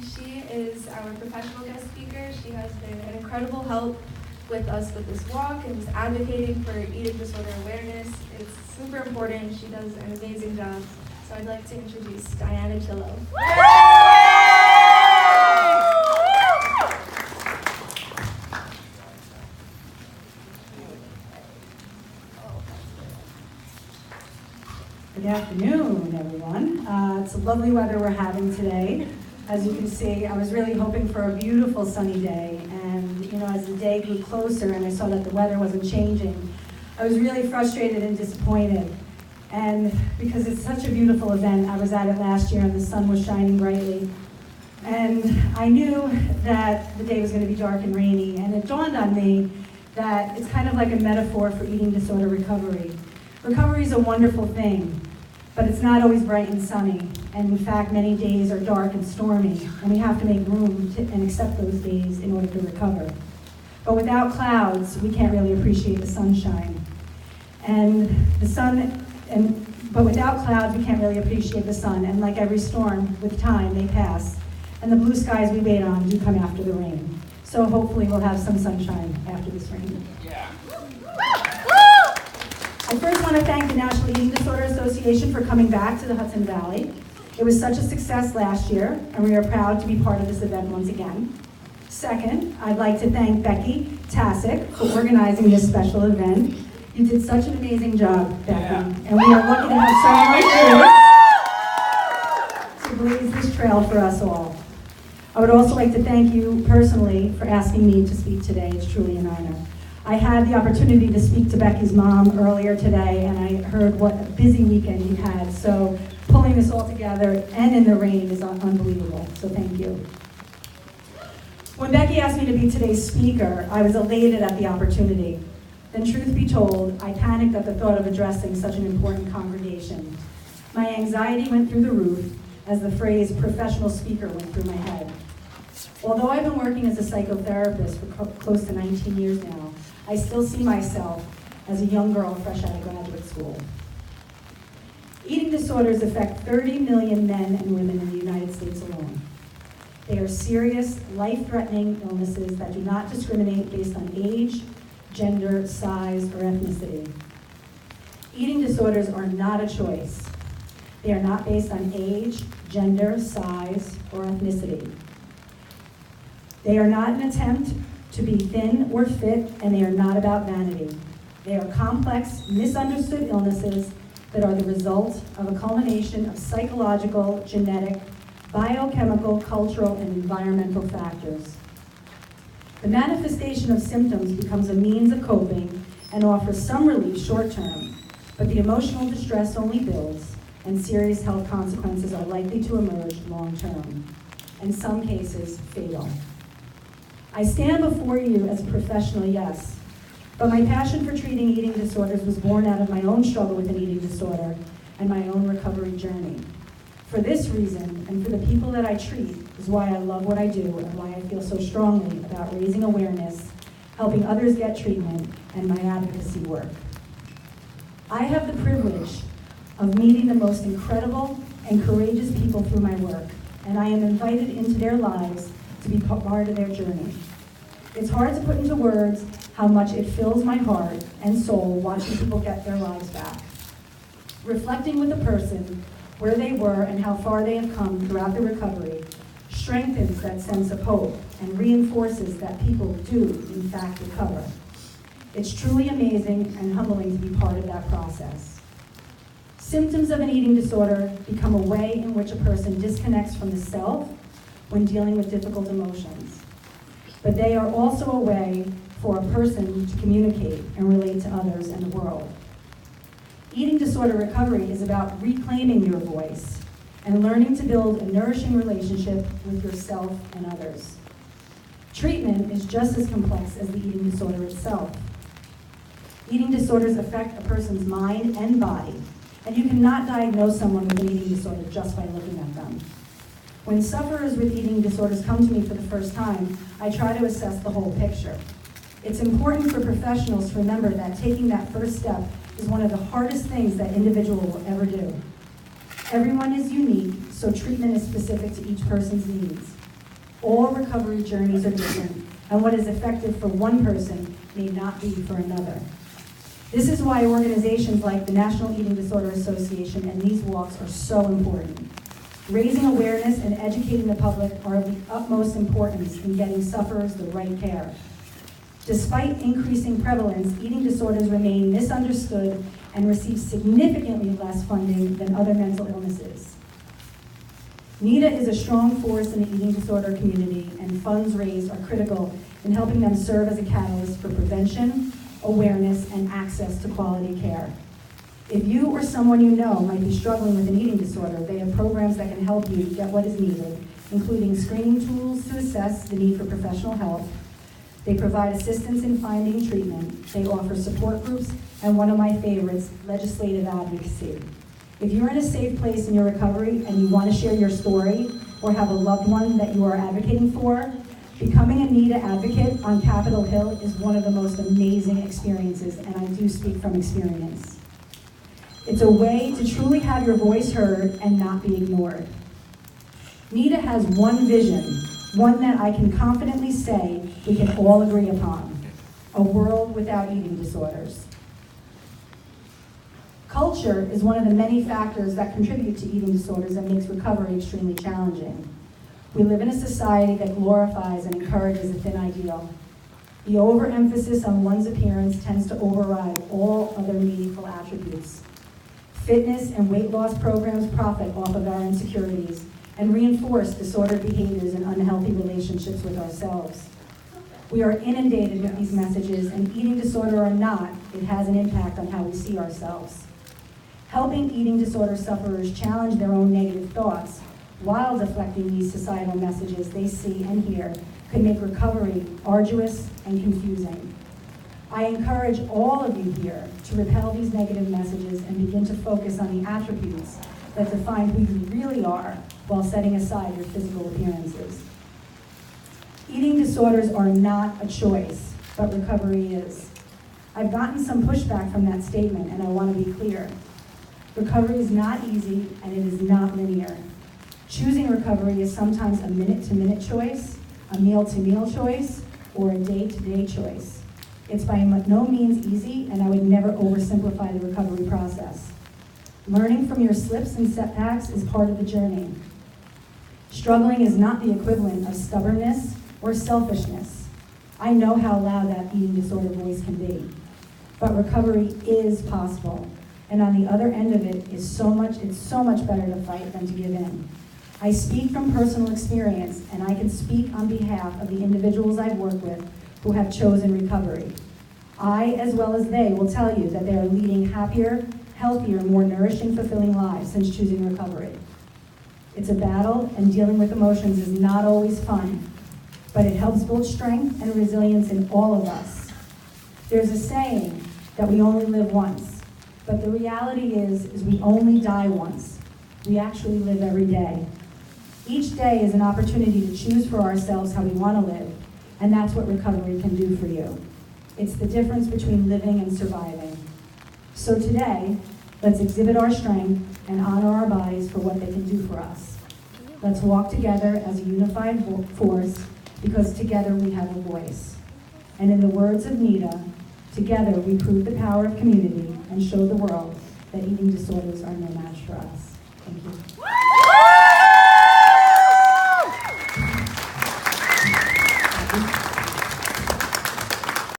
She is our professional guest speaker. She has been an incredible help with us with this walk and just advocating for eating disorder awareness. It's super important. She does an amazing job. So I'd like to introduce Diana Chillo. Good afternoon, everyone. It's a lovely weather we're having today. As you can see, I was really hoping for a beautiful sunny day, and as the day grew closer and I saw that the weather wasn't changing, I was really frustrated and disappointed. And because it's such a beautiful event, I was at it last year and the sun was shining brightly. And I knew that the day was going to be dark and rainy, and it dawned on me that it's kind of like a metaphor for eating disorder recovery. Recovery is a wonderful thing, but it's not always bright and sunny. And in fact, many days are dark and stormy, and we have to make room and accept those days in order to recover. But without clouds, we can't really appreciate the sunshine. But without clouds, we can't really appreciate the sun. And like every storm, with time, they pass. And the blue skies we wait on do come after the rain. So hopefully we'll have some sunshine after this rain. Yeah. I first want to thank the National Eating Disorder Association for coming back to the Hudson Valley. It was such a success last year, and we are proud to be part of this event once again. Second, I'd like to thank Becky Tasic for organizing this special event. You did such an amazing job, Becky, and we are lucky to have someone like you to blaze this trail for us all. I would also like to thank you personally for asking me to speak today. It's truly an honor. I had the opportunity to speak to Becky's mom earlier today, and I heard what a busy weekend you had. So pulling this all together and in the rain is unbelievable. So thank you. When Becky asked me to be today's speaker, I was elated at the opportunity. Then truth be told, I panicked at the thought of addressing such an important congregation. My anxiety went through the roof as the phrase professional speaker went through my head. Although I've been working as a psychotherapist for close to 19 years now, I still see myself as a young girl fresh out of graduate school. Eating disorders affect 30 million men and women in the United States alone. They are serious, life-threatening illnesses that do not discriminate based on age, gender, size, or ethnicity. Eating disorders are not a choice. They are not based on age, gender, size, or ethnicity. They are not an attempt to be thin or fit, and they are not about vanity. They are complex, misunderstood illnesses that are the result of a culmination of psychological, genetic, biochemical, cultural, and environmental factors. The manifestation of symptoms becomes a means of coping and offers some relief short-term, but the emotional distress only builds, and serious health consequences are likely to emerge long-term, in some cases fatal. I stand before you as a professional, yes, but my passion for treating eating disorders was born out of my own struggle with an eating disorder and my own recovery journey. For this reason, and for the people that I treat, is why I love what I do and why I feel so strongly about raising awareness, helping others get treatment, and my advocacy work. I have the privilege of meeting the most incredible and courageous people through my work, and I am invited into their lives to be part of their journey. It's hard to put into words how much it fills my heart and soul watching people get their lives back. Reflecting with a person where they were and how far they have come throughout the recovery strengthens that sense of hope and reinforces that people do, in fact, recover. It's truly amazing and humbling to be part of that process. Symptoms of an eating disorder become a way in which a person disconnects from the self when dealing with difficult emotions. But they are also a way for a person to communicate and relate to others in the world. Eating disorder recovery is about reclaiming your voice and learning to build a nourishing relationship with yourself and others. Treatment is just as complex as the eating disorder itself. Eating disorders affect a person's mind and body, and you cannot diagnose someone with an eating disorder just by looking at them. When sufferers with eating disorders come to me for the first time, I try to assess the whole picture. It's important for professionals to remember that taking that first step is one of the hardest things that individual will ever do. Everyone is unique, so treatment is specific to each person's needs. All recovery journeys are different, and what is effective for one person may not be for another. This is why organizations like the National Eating Disorder Association and these walks are so important. Raising awareness and educating the public are of the utmost importance in getting sufferers the right care. Despite increasing prevalence, eating disorders remain misunderstood and receive significantly less funding than other mental illnesses. NEDA is a strong force in the eating disorder community, and funds raised are critical in helping them serve as a catalyst for prevention, awareness, and access to quality care. If you or someone you know might be struggling with an eating disorder, they have programs that can help you get what is needed, including screening tools to assess the need for professional help. They provide assistance in finding treatment. They offer support groups, and one of my favorites, legislative advocacy. If you're in a safe place in your recovery and you want to share your story or have a loved one that you are advocating for, becoming a NEDA advocate on Capitol Hill is one of the most amazing experiences, and I do speak from experience. It's a way to truly have your voice heard and not be ignored. NEDA has one vision, one that I can confidently say we can all agree upon: a world without eating disorders. Culture is one of the many factors that contribute to eating disorders and makes recovery extremely challenging. We live in a society that glorifies and encourages a thin ideal. The overemphasis on one's appearance tends to override all other meaningful attributes. Fitness and weight loss programs profit off of our insecurities and reinforce disordered behaviors and unhealthy relationships with ourselves. We are inundated with these messages, and eating disorder or not, it has an impact on how we see ourselves. Helping eating disorder sufferers challenge their own negative thoughts while deflecting these societal messages they see and hear could make recovery arduous and confusing. I encourage all of you here to repel these negative messages and begin to focus on the attributes that define who you really are while setting aside your physical appearances. Eating disorders are not a choice, but recovery is. I've gotten some pushback from that statement, and I want to be clear. Recovery is not easy, and it is not linear. Choosing recovery is sometimes a minute-to-minute choice, a meal-to-meal choice, or a day-to-day choice. It's by no means easy, and I would never oversimplify the recovery process. Learning from your slips and setbacks is part of the journey. Struggling is not the equivalent of stubbornness or selfishness. I know how loud that eating disorder voice can be, but recovery is possible. And on the other end of it is it's so much better to fight than to give in. I speak from personal experience, and I can speak on behalf of the individuals I've worked with who have chosen recovery. I, as well as they, will tell you that they are leading happier, healthier, more nourishing, fulfilling lives since choosing recovery. It's a battle, and dealing with emotions is not always fun, but it helps build strength and resilience in all of us. There's a saying that we only live once. But the reality is we only die once. We actually live every day. Each day is an opportunity to choose for ourselves how we want to live, and that's what recovery can do for you. It's the difference between living and surviving. So today, let's exhibit our strength and honor our bodies for what they can do for us. Let's walk together as a unified force, because together we have a voice. And in the words of NEDA, together we prove the power of community and show the world that eating disorders are no match for us. Thank you.